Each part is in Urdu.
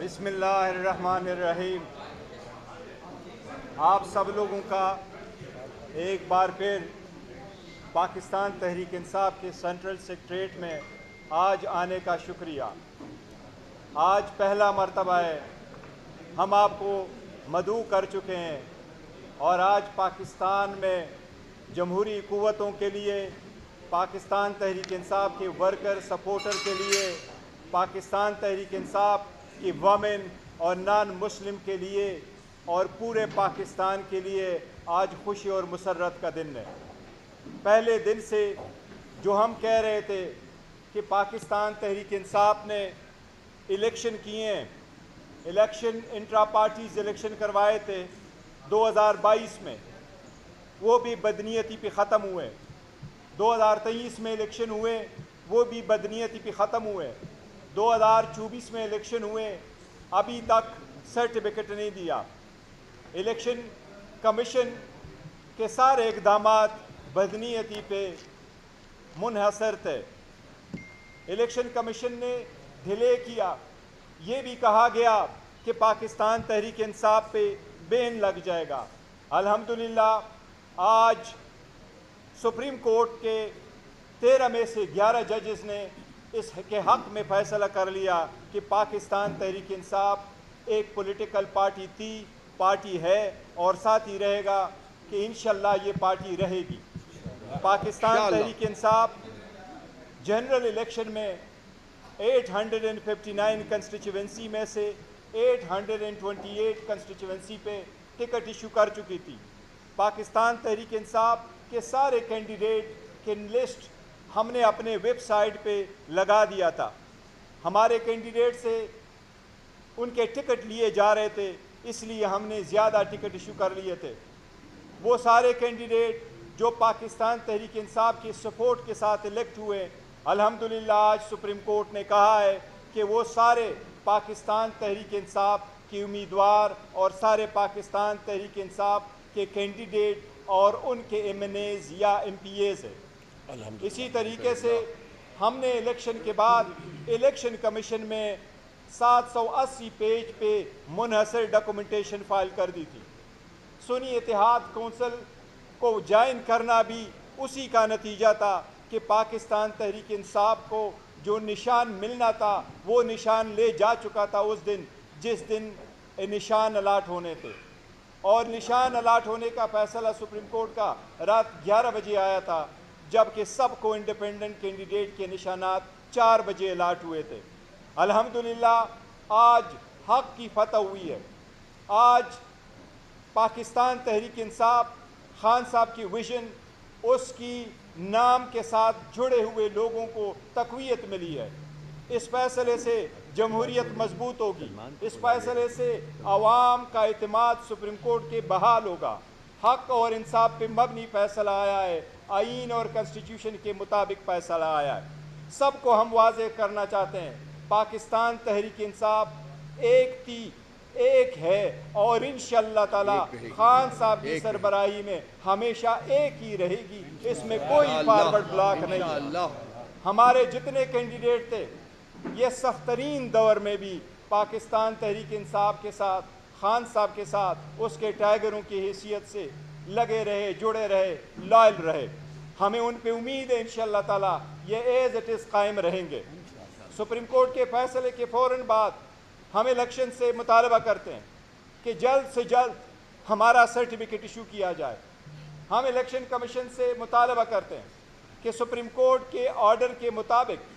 بسم اللہ الرحمن الرحیم۔ آپ سب لوگوں کا ایک بار پھر پاکستان تحریک انصاف کے سینٹرل سیکریٹریٹ میں آج آنے کا شکریہ۔ آج پہلا مرتبہ ہے ہم آپ کو مدعو کر چکے ہیں، اور آج پاکستان میں جمہوری قوتوں کے لیے، پاکستان تحریک انصاف کے ورکر سپورٹر کے لیے، پاکستان تحریک انصاف کی وومن اور نان مسلم کے لیے اور پورے پاکستان کے لیے آج خوشی اور مسرت کا دن ہے۔ پہلے دن سے جو ہم کہہ رہے تھے کہ پاکستان تحریک انصاف نے الیکشن کیے ہیں، الیکشن انٹرا پارٹیز الیکشن کروائے تھے 2022 میں، وہ بھی بدنیتی پہ ختم ہوئے۔ 2023 میں الیکشن ہوئے، وہ بھی بدنیتی پہ ختم ہوئے۔ 2024 میں الیکشن ہوئے، ابھی تک سرٹیفکیٹ نہیں دیا۔ الیکشن کمیشن کے سارے اقدامات بدنیتی پہ منحصر تھے۔ الیکشن کمیشن نے ڈھیلے کیا، یہ بھی کہا گیا کہ پاکستان تحریک انصاف پہ بین لگ جائے گا۔ الحمدللہ آج سپریم کورٹ کے 13 میں سے 11 ججز نے اس کے حق میں فیصلہ کر لیا کہ پاکستان تحریک انصاف ایک پولیٹیکل پارٹی تھی، پارٹی ہے اور ساتھ ہی رہے گا کہ انشاءاللہ یہ پارٹی رہے گی۔ پاکستان تحریک انصاف جنرل الیکشن میں 859 کنسٹیچوئنسی میں سے 828 کنسٹیچوئنسی پہ ٹکٹ ایشو کر چکی تھی۔ پاکستان تحریک انصاف کے سارے کینڈیڈیٹ کی لسٹ ہم نے اپنے ویب سائٹ پہ لگا دیا تھا۔ ہمارے کینڈیڈیٹ سے ان کے ٹکٹ لیے جا رہے تھے، اس لیے ہم نے زیادہ ٹکٹ ایشو کر لیے تھے۔ وہ سارے کینڈیڈیٹ جو پاکستان تحریک انصاف کی سپورٹ کے ساتھ الیکٹ ہوئے، الحمدللہ آج سپریم کورٹ نے کہا ہے کہ وہ سارے پاکستان تحریک انصاف کی امیدوار اور سارے پاکستان تحریک انصاف کے کینڈیڈیٹ اور ان کے ایم این ایز یا ایم پی ایز ہیں۔ اسی طریقے سے ہم نے الیکشن کے بعد الیکشن کمیشن میں 780 پیج پہ منحصر ڈاکومنٹیشن فائل کر دی تھی۔ سنی اتحاد کونسل کو جوائن کرنا بھی اسی کا نتیجہ تھا کہ پاکستان تحریک انصاف کو جو نشان ملنا تھا وہ نشان لے جا چکا تھا اس دن جس دن نشان الاٹ ہونے تھے، اور نشان الاٹ ہونے کا فیصلہ سپریم کورٹ کا رات 11 بجے آیا تھا، جبکہ سب کو انڈیپینڈنٹ کینڈیڈیٹ کے نشانات 4 بجے الاٹ ہوئے تھے۔ الحمدللہ آج حق کی فتح ہوئی ہے۔ آج پاکستان تحریک انصاف خان صاحب کی ویژن، اس کی نام کے ساتھ جڑے ہوئے لوگوں کو تقویت ملی ہے۔ اس فیصلے سے جمہوریت مضبوط ہوگی، اس فیصلے سے عوام کا اعتماد سپریم کورٹ کے بحال ہوگا۔ حق اور انصاف پہ مبنی فیصلہ آیا ہے، آئین اور کنسٹیٹیوشن کے مطابق فیصلہ آیا ہے۔ سب کو ہم واضح کرنا چاہتے ہیں، پاکستان تحریک انصاف ایک تھی، ایک ہے، اور انشاءاللہ تعالی خان صاحب کی سربراہی میں ہمیشہ ایک ہی رہے گی۔ اس میں کوئی فارورڈ بلاک نہیں ہے۔ ہمارے جتنے کینڈیڈیٹ تھے یہ سخت ترین دور میں بھی پاکستان تحریک انصاف کے ساتھ، خان صاحب کے ساتھ اس کے ٹائیگروں کی حیثیت سے لگے رہے، جڑے رہے، لائل رہے۔ ہمیں ان پہ امید ہے انشاءاللہ تعالی یہ ایز اٹ از قائم رہیں گے۔ سپریم کورٹ کے فیصلے کے فوراً بعد ہم الیکشن سے مطالبہ کرتے ہیں کہ جلد سے جلد ہمارا سرٹیفکیٹ ایشو کیا جائے۔ ہم الیکشن کمیشن سے مطالبہ کرتے ہیں کہ سپریم کورٹ کے آرڈر کے مطابق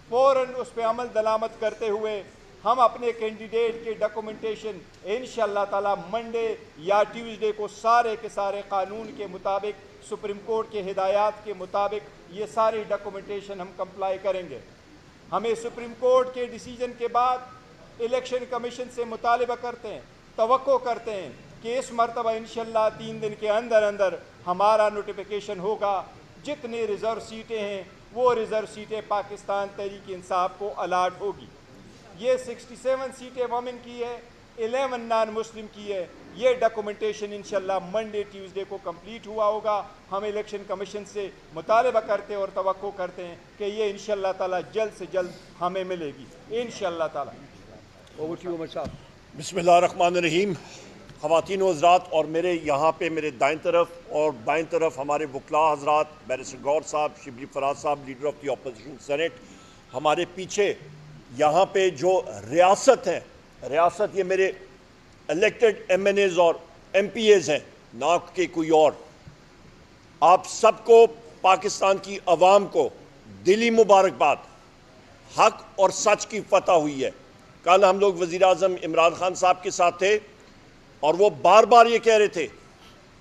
فوراً اس پہ عمل درآمد کرتے ہوئے ہم اپنے کینڈیڈیٹ کے ڈاکومنٹیشن انشاءاللہ تعالی منڈے یا ٹیوزڈے کو سارے کے سارے قانون کے مطابق، سپریم کورٹ کے ہدایات کے مطابق یہ ساری ڈاکومنٹیشن ہم کمپلائی کریں گے۔ ہمیں سپریم کورٹ کے ڈیسیجن کے بعد الیکشن کمیشن سے مطالبہ کرتے ہیں، توقع کرتے ہیں کہ اس مرتبہ انشاءاللہ 3 دن کے اندر اندر ہمارا نوٹیفیکیشن ہوگا۔ جتنی ریزرو سیٹیں ہیں وہ ریزرو سیٹیں پاکستان تحریک انصاف کو الاٹ ہوگی۔ یہ 67 سیٹیں وومن کی ہے، 11 نان مسلم کی ہے۔ یہ ڈاکومنٹیشن انشاءاللہ منڈے ٹیوزڈے کو کمپلیٹ ہوا ہوگا۔ ہم الیکشن کمیشن سے مطالبہ کرتے ہیں اور توقع کرتے ہیں کہ یہ انشاءاللہ تعالی جلد سے جلد ہمیں ملے گی انشاءاللہ تعالی۔ بسم اللہ الرحمن الرحیم. خواتین و حضرات اور میرے یہاں پہ میرے دائیں طرف اور بائیں طرف ہمارے وکلاء حضرات، بیرسٹر گور صاحب، شبلی فراز صاحب leader of the opposition senate, ہمارے پیچھے یہاں پہ جو ریاست ہیں، ریاست یہ میرے الیکٹڈ ایم این ایز اور ایم پی ایز ہیں، نہ کہ کوئی اور. آپ سب کو، پاکستان کی عوام کو دلی مبارکباد. حق اور سچ کی فتح ہوئی ہے. کل ہم لوگ وزیر اعظم عمران خان صاحب کے ساتھ تھے اور وہ بار بار یہ کہہ رہے تھے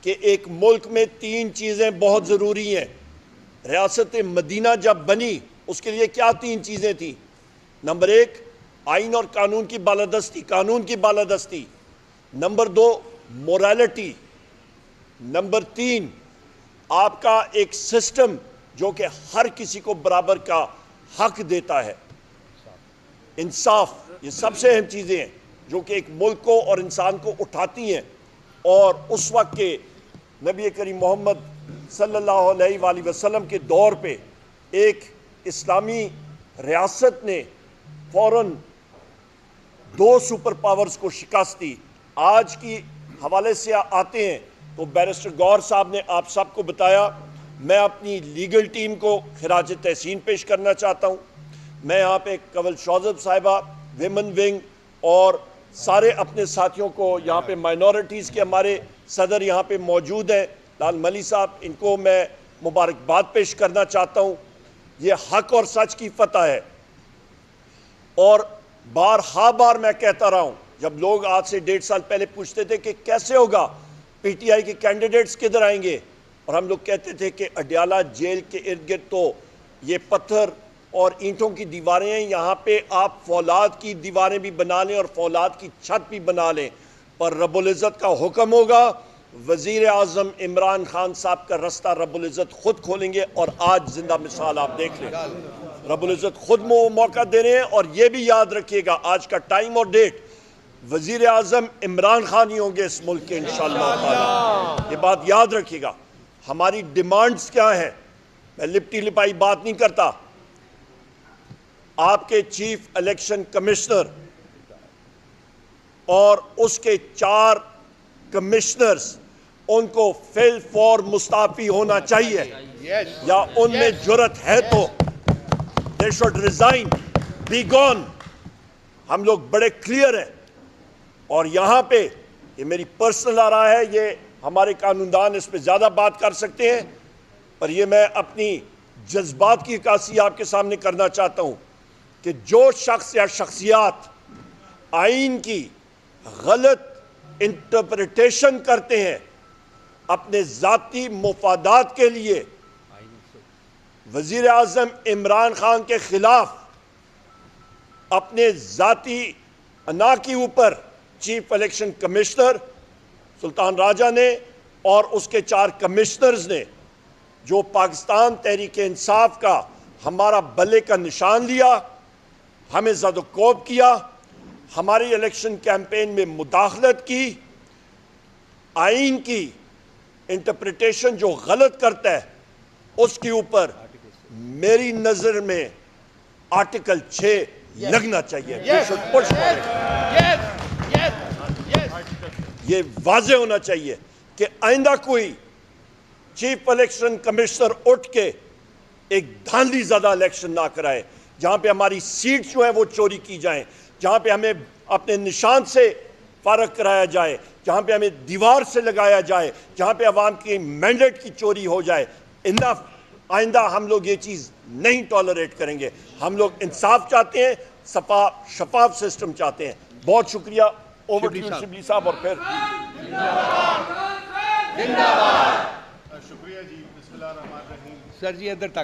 کہ ایک ملک میں 3 چیزیں بہت ضروری ہیں. ریاست مدینہ جب بنی اس کے لیے کیا 3 چیزیں تھیں؟ نمبر 1 آئین اور قانون کی بالادستی، قانون کی بالادستی. Number 2 morality. نمبر 3 آپ کا ایک سسٹم جو کہ ہر کسی کو برابر کا حق دیتا ہے. انصاف. یہ سب سے اہم چیزیں ہیں جو کہ ایک ملک کو اور انسان کو اٹھاتی ہیں. اور اس وقت کے نبی کریم محمد صلی اللہ علیہ وآلہ وسلم کے دور پہ ایک اسلامی ریاست نے فوراً 2 سپر پاورز کو شکست دی. آج کی حوالے سے آتے ہیں تو بیرسٹر گور صاحب نے آپ سب کو بتایا. میں اپنی لیگل ٹیم کو خراج تحسین پیش کرنا چاہتا ہوں. میں یہاں پہ کنول شوذب صاحبہ، ویمن ونگ اور سارے اپنے ساتھیوں کو، یہاں پہ مائنورٹیز کے ہمارے صدر یہاں پہ موجود ہیں، لال ملی صاحب، ان کو میں مبارکباد پیش کرنا چاہتا ہوں. یہ حق اور سچ کی فتح ہے. اور بار میں کہتا رہا ہوں، جب لوگ آج سے 1.5 سال پہلے پوچھتے تھے کہ کیسے ہوگا، پی ٹی آئی کے کینڈیڈیٹس کدھر آئیں گے، اور ہم لوگ کہتے تھے کہ اڈیالہ جیل کے ارد گرد تو یہ پتھر اور اینٹوں کی دیواریں ہیں، یہاں پہ آپ فولاد کی دیواریں بھی بنا لیں اور فولاد کی چھت بھی بنا لیں، پر رب العزت کا حکم ہوگا. وزیر اعظم عمران خان صاحب کا رستہ رب العزت خود کھولیں گے. اور آج زندہ مثال آپ دیکھ لیں، رب العزت خود موقع دے رہے ہیں. اور یہ بھی یاد رکھیے گا، آج کا ٹائم اور ڈیٹ، وزیر اعظم عمران خان ہی ہوں گے اس ملک کے انشاءاللہ تعالی. یہ بات یاد رکھیے گا. ہماری ڈیمانڈز کیا ہیں؟ میں لپٹی لپائی بات نہیں کرتا. آپ کے چیف الیکشن کمشنر اور اس کے 4 کمشنرز، ان کو فل فور مستعفی ہونا چاہیے، یا ان میں جرت ہے تو they should resign, be gone. ہم لوگ بڑے کلیئر ہیں. اور یہاں پہ یہ میری پرسنل آ رہا ہے، یہ ہمارے قانوندان اس پہ زیادہ بات کر سکتے ہیں، پر یہ میں اپنی جذبات کی عکاسی آپ کے سامنے کرنا چاہتا ہوں کہ جو شخص یا شخصیات آئین کی غلط انٹرپریٹیشن کرتے ہیں اپنے ذاتی مفادات کے لیے، وزیر اعظم عمران خان کے خلاف اپنے ذاتی انا کے اوپر چیف الیکشن کمشنر سلطان راجہ نے اور اس کے 4 کمشنرز نے جو پاکستان تحریک انصاف کا ہمارا بلے کا نشان لیا، ہمیں زد و کوب کیا، ہماری الیکشن کیمپین میں مداخلت کی، آئین کی انٹرپریٹیشن جو غلط کرتا ہے اس کے اوپر میری نظر میں آرٹیکل 6 لگنا چاہیے. یہ واضح ہونا چاہیے کہ آئندہ کوئی چیف الیکشن کمشنر اٹھ کے ایک دھاندلی زدہ الیکشن نہ کرائے، جہاں پہ ہماری سیٹس جو ہیں وہ چوری کی جائیں، جہاں پہ ہمیں اپنے نشان سے فارغ کرایا جائے، جہاں پہ ہمیں دیوار سے لگایا جائے، جہاں پہ عوام کی مینڈیٹ کی چوری ہو جائے. آئندہ ہم لوگ یہ چیز نہیں ٹالریٹ کریں گے. ہم لوگ انصاف چاہتے ہیں، شفاف سسٹم چاہتے ہیں. بہت شکریہ. اوور ٹو شبلی صاحب. اور پھر شکریہ جی. بسم اللہ الرحمن الرحیم. سر جی ادھر تک